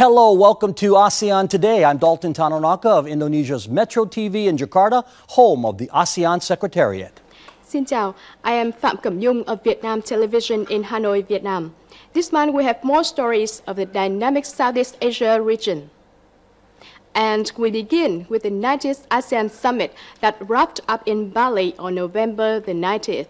Hello, welcome to ASEAN Today. I'm Dalton Tanonaka of Indonesia's Metro TV in Jakarta, home of the ASEAN Secretariat. Xin chào, I am Phạm Cẩm Nhung of Vietnam Television in Hanoi, Vietnam. This month we have more stories of the dynamic Southeast Asia region. And we begin with the 90th ASEAN Summit that wrapped up in Bali on November the 90th.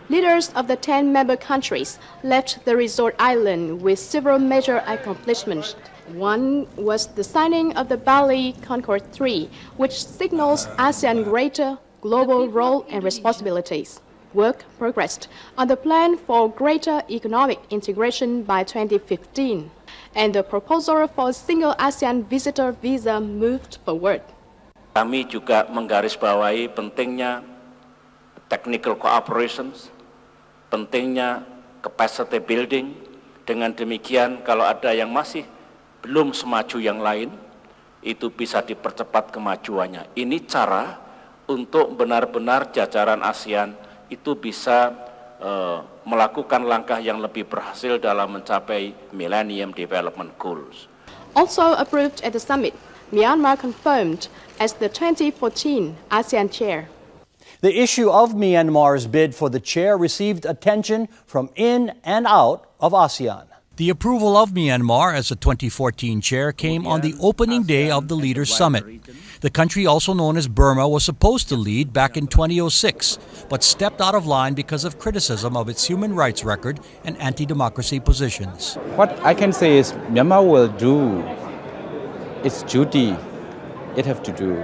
Leaders of the 10 member countries left the resort island with several major accomplishments. One was the signing of the Bali Concord III, which signals ASEAN's greater global role and responsibilities. Work progressed on the plan for greater economic integration by 2015, and the proposal for a single ASEAN visitor visa moved forward. Kami juga menggarisbawahi pentingnya technical cooperations, pentingnya capacity building. Dengan demikian, kalau ada yang masih belum semaju yang lain, itu bisa dipercepat kemajuannya. Ini cara untuk benar-benar jajaran ASEAN itu bisa melakukan langkah yang lebih berhasil dalam mencapai Millennium Development Goals. Also approved at the summit, Myanmar confirmed as the 2014 ASEAN chair. The issue of Myanmar's bid for the chair received attention from in and out of ASEAN. The approval of Myanmar as the 2014 chair came on the opening day of the Leaders' Summit. The country, also known as Burma, was supposed to lead back in 2006, but stepped out of line because of criticism of its human rights record and anti-democracy positions. What I can say is Myanmar will do its duty it has to do.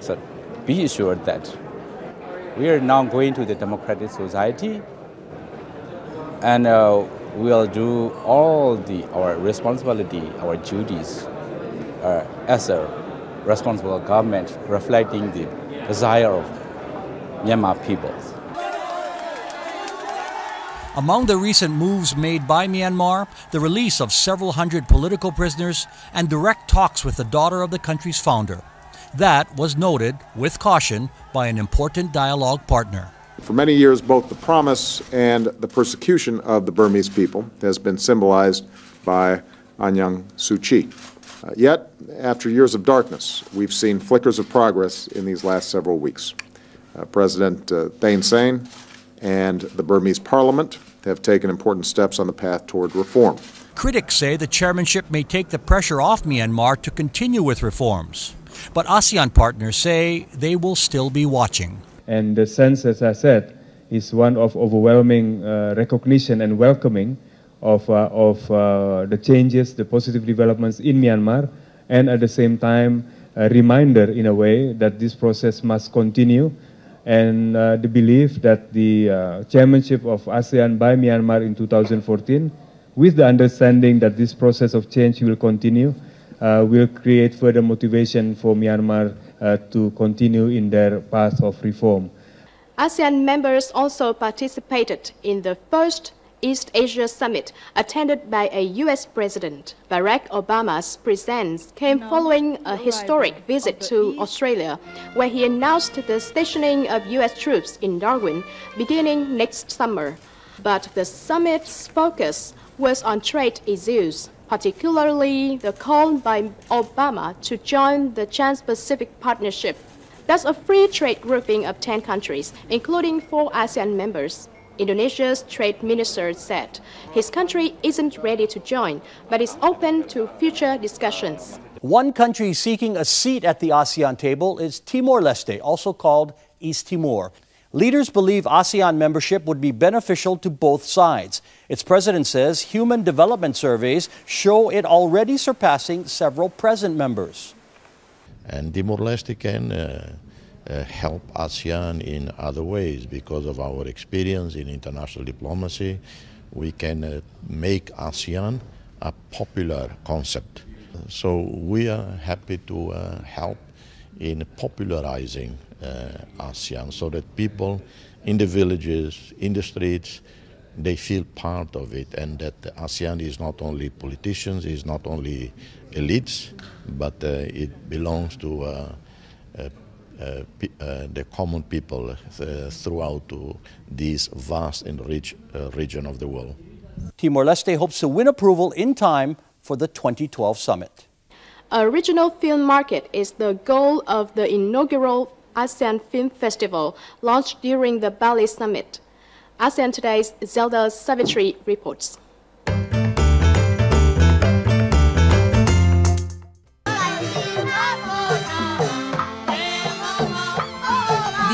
So be assured that we are now going to the democratic society, and we'll do all our responsibility, our duties as a responsible government, reflecting the desire of Myanmar people. Among the recent moves made by Myanmar, the release of several hundred political prisoners and direct talks with the daughter of the country's founder. That was noted, with caution, by an important dialogue partner. For many years, both the promise and the persecution of the Burmese people has been symbolized by Aung San Suu Kyi. Yet, after years of darkness, we've seen flickers of progress in these last several weeks. President Thein Sein and the Burmese parliament have taken important steps on the path toward reform. Critics say the chairmanship may take the pressure off Myanmar to continue with reforms. But ASEAN partners say they will still be watching. And the sense, as I said, is one of overwhelming recognition and welcoming of the changes, the positive developments in Myanmar, and at the same time, a reminder in a way that this process must continue, and the belief that the chairmanship of ASEAN by Myanmar in 2014, with the understanding that this process of change will continue, will create further motivation for Myanmar to continue in their path of reform. ASEAN members also participated in the first East Asia Summit, attended by a U.S. President. Barack Obama's presence came following a historic visit to Australia, where he announced the stationing of U.S. troops in Darwin beginning next summer. But the summit's focus was on trade issues, particularly the call by Obama to join the Trans-Pacific Partnership. That's a free trade grouping of 10 countries, including 4 ASEAN members. Indonesia's trade minister said his country isn't ready to join, but is open to future discussions. One country seeking a seat at the ASEAN table is Timor-Leste, also called East Timor. Leaders believe ASEAN membership would be beneficial to both sides. Its president says human development surveys show it already surpassing several present members. And Timor-Leste can help ASEAN in other ways because of our experience in international diplomacy. We can make ASEAN a popular concept. So we are happy to help in popularizing ASEAN so that people in the villages, in the streets, they feel part of it, and that ASEAN is not only politicians, is not only elites, but it belongs to the common people throughout this vast and rich region of the world. Timor-Leste hopes to win approval in time for the 2012 summit. A regional film market is the goal of the inaugural ASEAN Film Festival launched during the Bali summit. ASEAN Today's Zelda Savitri reports.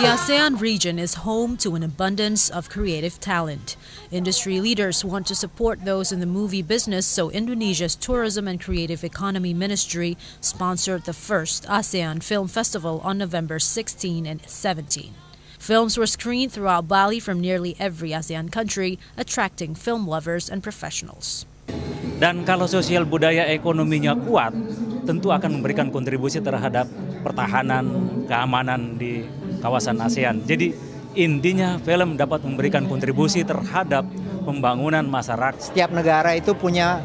The ASEAN region is home to an abundance of creative talent. Industry leaders want to support those in the movie business, so Indonesia's Tourism and Creative Economy Ministry sponsored the first ASEAN Film Festival on November 16 and 17. Films were screened throughout Bali from nearly every ASEAN country, attracting film lovers and professionals. Dan kalau sosial budaya ekonominya kuat, tentu akan memberikan kontribusi terhadap pertahanan, keamanan di kawasan ASEAN. Jadi intinya film dapat memberikan kontribusi terhadap pembangunan masyarakat. Setiap negara itu punya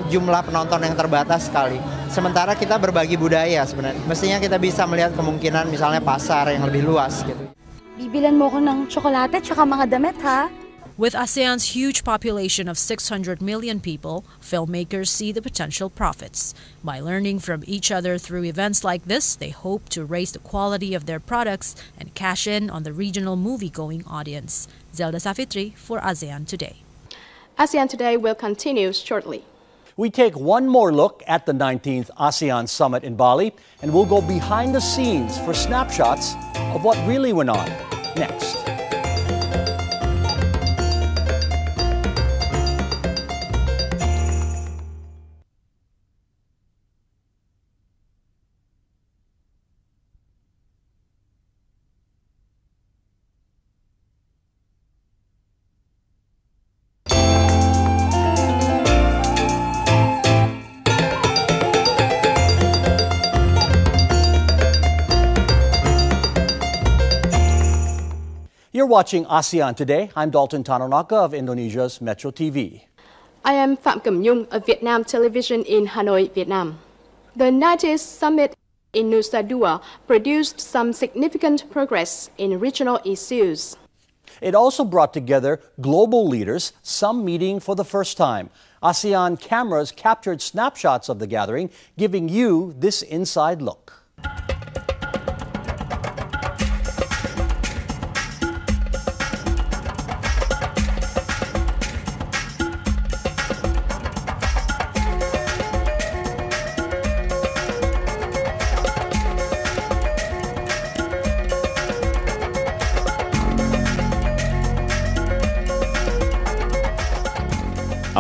jumlah penonton yang terbatas sekali. Sementara kita berbagi budaya sebenarnya. Mestinya kita bisa melihat kemungkinan misalnya pasar yang lebih luas gitu. Bibilan mo ko ng tsokolate tsaka mga damit, ha? With ASEAN's huge population of 600 million people, filmmakers see the potential profits. By learning from each other through events like this, they hope to raise the quality of their products and cash in on the regional movie-going audience. Zelda Savitri for ASEAN Today. ASEAN Today will continue shortly. We take one more look at the 19th ASEAN Summit in Bali, and we'll go behind the scenes for snapshots of what really went on. Next. You're watching ASEAN Today. I'm Dalton Tanonaka of Indonesia's Metro TV. I am Phạm Cẩm Nhung of Vietnam Television in Hanoi, Vietnam. The 90th summit in Nusa Dua produced some significant progress in regional issues. It also brought together global leaders, some meeting for the first time. ASEAN cameras captured snapshots of the gathering, giving you this inside look.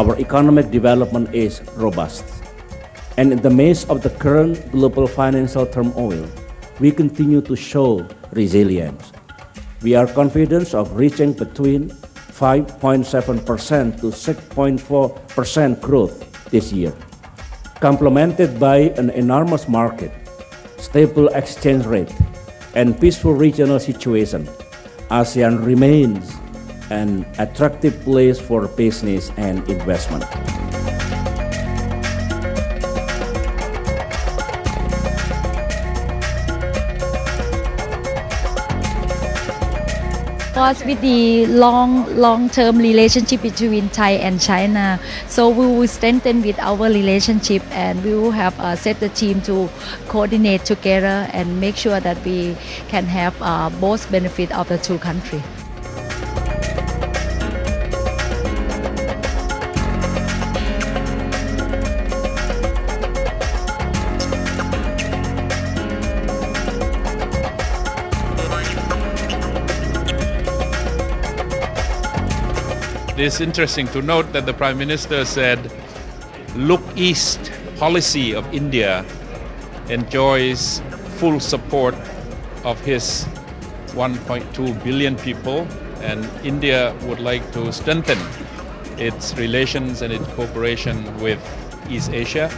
Our economic development is robust. And in the midst of the current global financial turmoil, we continue to show resilience. We are confident of reaching between 5.7% to 6.4% growth this year. Complemented by an enormous market, stable exchange rate, and peaceful regional situation, ASEAN remains an attractive place for business and investment. Because with the long-term relationship between Thai and China, so we will strengthen with our relationship, and we will have set the team to coordinate together and make sure that we can have both benefit of the two countries. It's interesting to note that the Prime Minister said, "Look East" policy of India enjoys full support of his 1.2 billion people, and India would like to strengthen its relations and its cooperation with East Asia.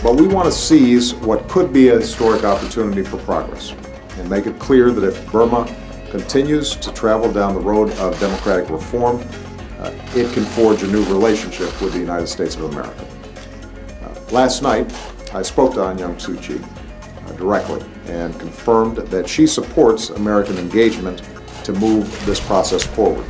But we want to seize what could be a historic opportunity for progress and make it clear that if Burma continues to travel down the road of democratic reform, it can forge a new relationship with the United States of America. Last night, I spoke to Aung San Suu Kyi directly and confirmed that she supports American engagement to move this process forward.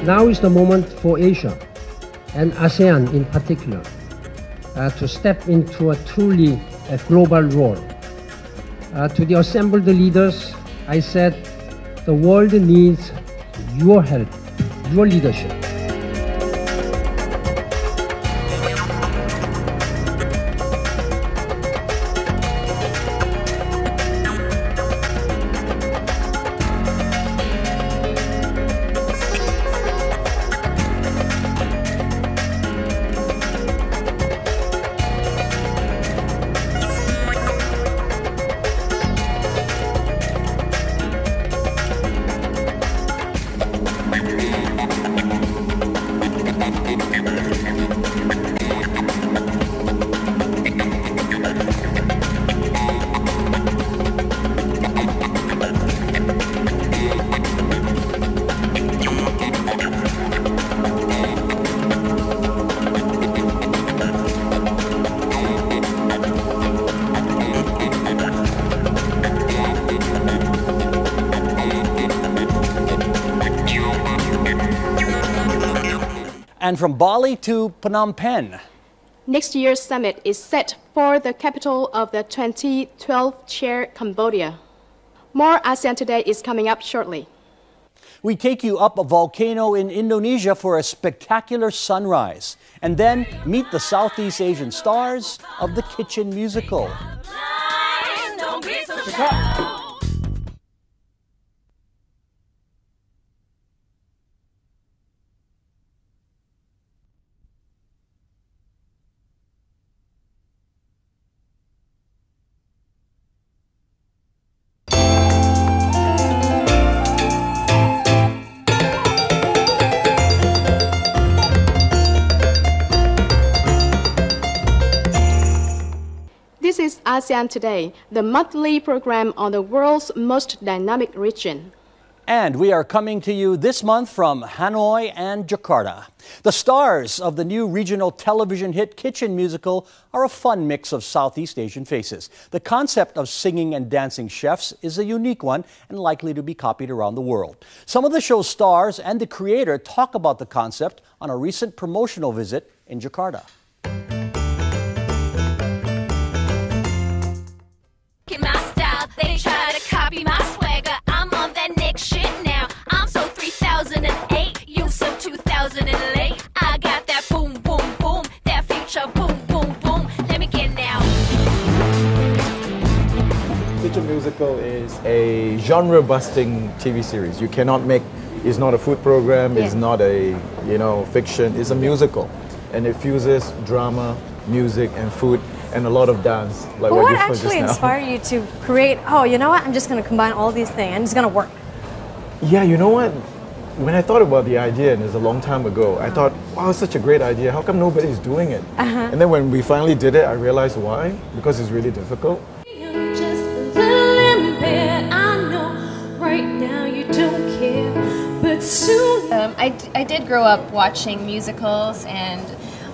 Now is the moment for Asia, and ASEAN in particular, to step into a truly global role. To the assembled leaders, I said, the world needs your help, your leadership. And from Bali to Phnom Penh. Next year's summit is set for the capital of the 2012 chair, Cambodia. More ASEAN Today is coming up shortly. We take you up a volcano in Indonesia for a spectacular sunrise, and then meet the Southeast Asian stars of the Kitchen musical. This is ASEAN Today, the monthly program on the world's most dynamic region. And we are coming to you this month from Hanoi and Jakarta. The stars of the new regional television hit Kitchen musical are a fun mix of Southeast Asian faces. The concept of singing and dancing chefs is a unique one and likely to be copied around the world. Some of the show's stars and the creator talk about the concept on a recent promotional visit in Jakarta. My style, they try to copy my swagger. I'm on that next shit now. I'm so 3008, you so 2008. I got that boom, boom, boom, that future boom, boom, boom. Let me get now. Kitchen musical is a genre-busting TV series. You cannot make. It's not a food program. It's not a fiction. It's a musical, and it fuses drama, music, and food. And a lot of dance, like what you actually inspired you to create, oh, you know what, I'm just going to combine all these things and it's going to work? Yeah, you know what? When I thought about the idea, and it's a long time ago, I thought, wow, it's such a great idea. How come nobody's doing it? And then when we finally did it, I realized why. Because it's really difficult. I'm just a little impaired. I know right now you don't care, but soon. I did grow up watching musicals and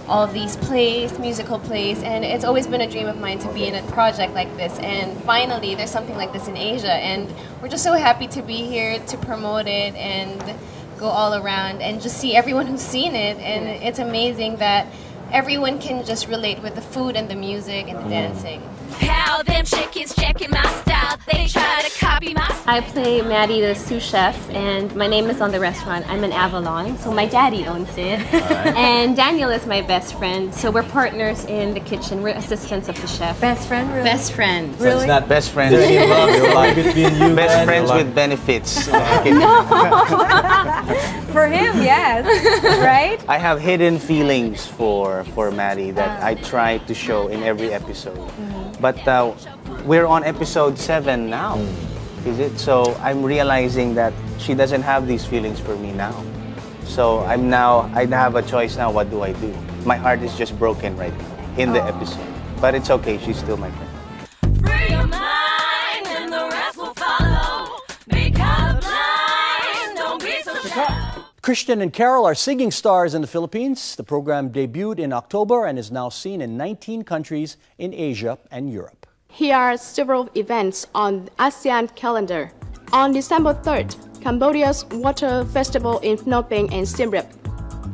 all of these plays, musical plays, and it's always been a dream of mine to be in a project like this, and finally there's something like this in Asia, and we're just so happy to be here to promote it and go all around and just see everyone who's seen it, and it's amazing that everyone can just relate with the food and the music and the dancing. How them chickens checking my style, they try to copy my style. I play Maddie, the sous chef, and my name is on the restaurant. I'm in Avalon, so my daddy owns it. And Daniel is my best friend, so we're partners in the kitchen. We're assistants of the chef. Best friend, really? Best friends. Really? It's not best friends. Best friends with benefits. No. For him, yes. Right? I have hidden feelings for Maddie that I try to show in every episode. But we're on episode 7 now, is it? So I'm realizing that she doesn't have these feelings for me now. So I have a choice now. What do I do? My heart is just broken right now in the episode. But it's okay. She's still my friend. Free your mind and the rest Christian and Carol are singing stars in the Philippines. The program debuted in October and is now seen in 19 countries in Asia and Europe. Here are several events on the ASEAN calendar. On December 3rd, Cambodia's Water Festival in Phnom Penh and Siem Reap.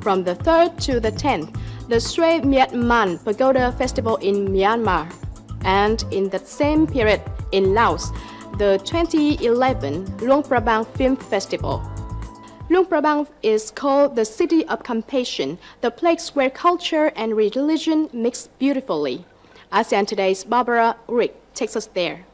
From the 3rd to the 10th, the Sri Miat Man Pagoda Festival in Myanmar. And in that same period in Laos, the 2011 Luang Prabang Film Festival. Luang Prabang is called the City of Compassion, the place where culture and religion mix beautifully. ASEAN Today's Barbara Rick takes us there.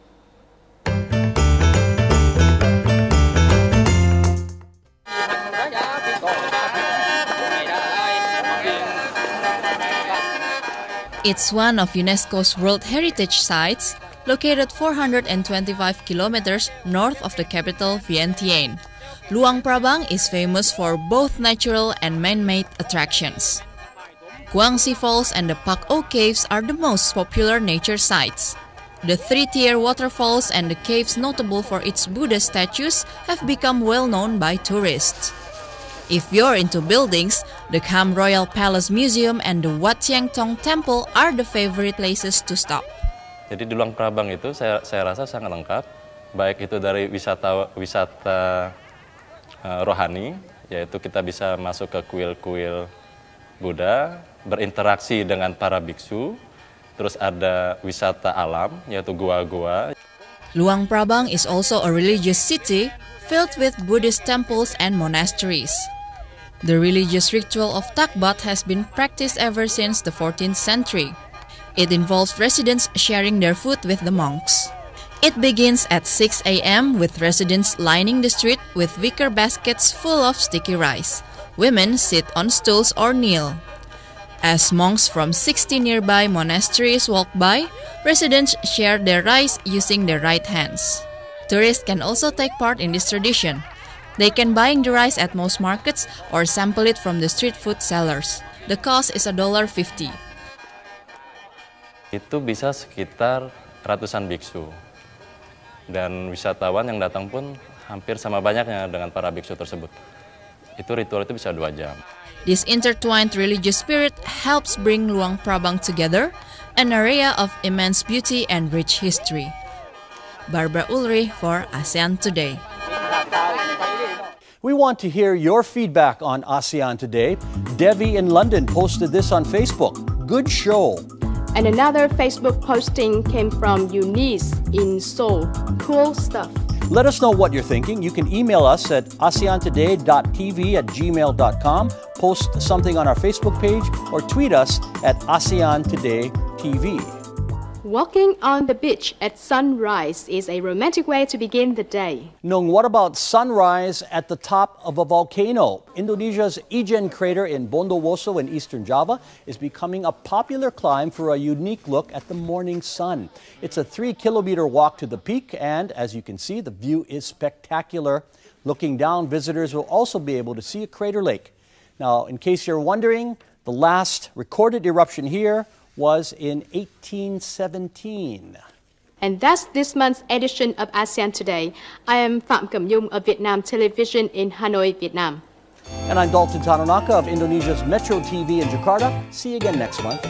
It's one of UNESCO's World Heritage Sites, located 425 kilometers north of the capital, Vientiane. Luang Prabang is famous for both natural and man-made attractions. Guangxi Falls and the Pak O Caves are the most popular nature sites. The three-tier waterfalls and the caves notable for its Buddha statues have become well-known by tourists. If you're into buildings, the Kham Royal Palace Museum and the Wat Siang Tong Temple are the favorite places to stop. Jadi di Luang Prabang itu saya rasa sangat lengkap, baik itu dari wisata rohani, yaitu kita bisa masuk ke kuil-kuil Buddha, berinteraksi dengan para biksu, terus ada wisata alam, yaitu gua-gua. Luang Prabang is also a religious city filled with Buddhist temples and monasteries. The religious ritual of takbat has been practiced ever since the 14th century. It involves residents sharing their food with the monks. It begins at 6 a.m. with residents lining the street with wicker baskets full of sticky rice. Women sit on stools or kneel. As monks from 60 nearby monasteries walk by, residents share their rice using their right hands. Tourists can also take part in this tradition. They can buy the rice at most markets or sample it from the street food sellers. The cost is $1.50. Itu bisa sekitar ratusan biksu. Dan wisatawan yang datang pun hampir sama banyaknya dengan para biksu tersebut. Ritual itu bisa 2 jam. This intertwined religious spirit helps bring Luang Prabang together, an area of immense beauty and rich history. Barbara Ulrich for ASEAN Today. We want to hear your feedback on ASEAN Today. Devi in London posted this on Facebook. Good show. And another Facebook posting came from Eunice in Seoul. Cool stuff. Let us know what you're thinking. You can email us at aseantoday.tv@gmail.com, post something on our Facebook page, or tweet us at ASEAN Today TV. Walking on the beach at sunrise is a romantic way to begin the day. Nung, what about sunrise at the top of a volcano? Indonesia's Ijen crater in Bondowoso in eastern Java is becoming a popular climb for a unique look at the morning sun. It's a 3-kilometer walk to the peak, and as you can see, the view is spectacular. Looking down, visitors will also be able to see a crater lake. Now, in case you're wondering, the last recorded eruption here was in 1817. And that's this month's edition of ASEAN Today. I am Phạm Cẩm Nhung of Vietnam Television in Hanoi, Vietnam. And I'm Dalton Tanonaka of Indonesia's Metro TV in Jakarta. See you again next month.